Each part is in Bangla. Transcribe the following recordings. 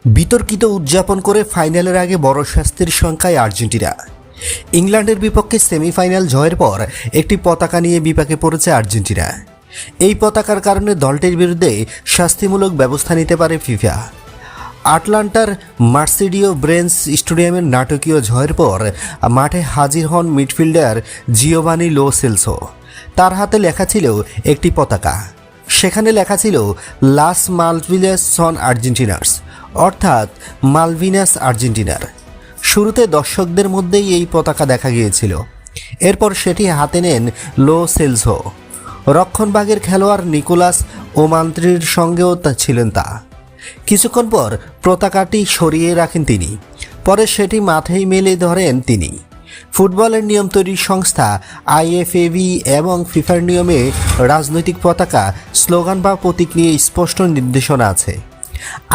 বিতর্কিত উদযাপন করে ফাইনালের আগে বড় শাস্তির সংখ্যায় আর্জেন্টিনা। ইংল্যান্ডের বিপক্ষে সেমিফাইনাল জয়ের পর একটি পতাকা নিয়ে বিপাকে পড়েছে আর্জেন্টিনা। এই পতাকার কারণে দলটির বিরুদ্ধে শাস্তিমূলক ব্যবস্থা নিতে পারে ফিফা। আটলান্টার মার্সিডিও ব্রেন্স স্টেডিয়ামের নাটকীয় জয়ের পর মাঠে হাজির হন মিডফিল্ডার জিওভানি লো সেলসো। তার হাতে লেখা ছিল একটি পতাকা। সেখানে লেখা ছিল লাস মালভিনাস সন আর্জেন্টিনার্স, অর্থাৎ মালভিনাস আর্জেন্টিনার। শুরুতে দর্শকদের মধ্যেই এই পতাকা দেখা গিয়েছিল। এরপর সেটি হাতে নেন লো সেলসো। রক্ষণভাগের খেলোয়াড় নিকোলাস ওমান্ত্রির সঙ্গেও ছিলেন তা। কিছুক্ষণ পর পতাকাটি সরিয়ে রাখেন তিনি। পরে সেটি মাথায় মেলে ধরেন তিনি। ফুটবলের নিয়ম তৈরির সংস্থা আইএফএবি এবং ফিফার নিয়মে রাজনৈতিক পতাকা, স্লোগান বা প্রতীক নিয়ে স্পষ্ট নির্দেশনা আছে।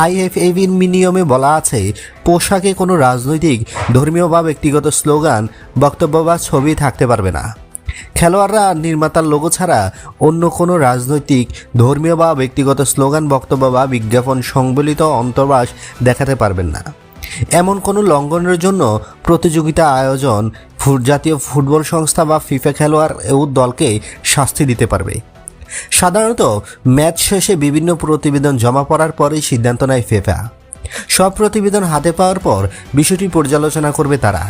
আইএফএবির নিয়মে বলা আছে, পোশাকে কোনো রাজনৈতিক, ধর্মীয় বা ব্যক্তিগত স্লোগান, বক্তব্য বা ছবি থাকতে পারবে না। খেলোয়াড়রা নির্মাতার লোগো ছাড়া অন্য কোনো রাজনৈতিক, ধর্মীয় বা ব্যক্তিগত স্লোগান, বক্তব্য বা বিজ্ঞাপন সংবলিত অন্তর্বাস দেখাতে পারবেন না। এমন কোনো লঙ্ঘনের জন্য প্রতিযোগিতা আয়োজন জাতীয় ফুটবল সংস্থা বা ফিফা খেলোয়াড় ও দলকে শাস্তি দিতে পারবে। সাধারণত ম্যাচ শেষে বিভিন্ন প্রতিবেদন জমা পড়ার পরেই সিদ্ধান্ত নেয় ফিফা। সব প্রতিবেদন হাতে পাওয়ার পর বিষয়টি পর্যালোচনা করবে তারা।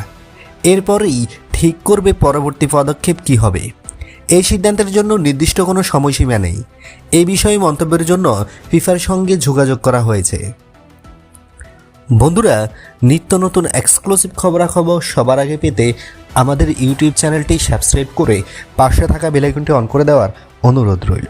এরপরেই ঠিক করবে পরবর্তী পদক্ষেপ কী হবে। এই সিদ্ধান্তের জন্য নির্দিষ্ট কোনো সময়সীমা নেই। এই বিষয়ে মন্তব্যের জন্য ফিফার সঙ্গে যোগাযোগ করা হয়েছে। বন্ধুরা, নিত্য নতুন এক্সক্লুসিভ খবরাখবর সবার আগে পেতে আমাদের ইউটিউব চ্যানেলটি সাবস্ক্রাইব করে পাশে থাকা বেল আইকনটি অন করে দেওয়ার অনুরোধ রইল।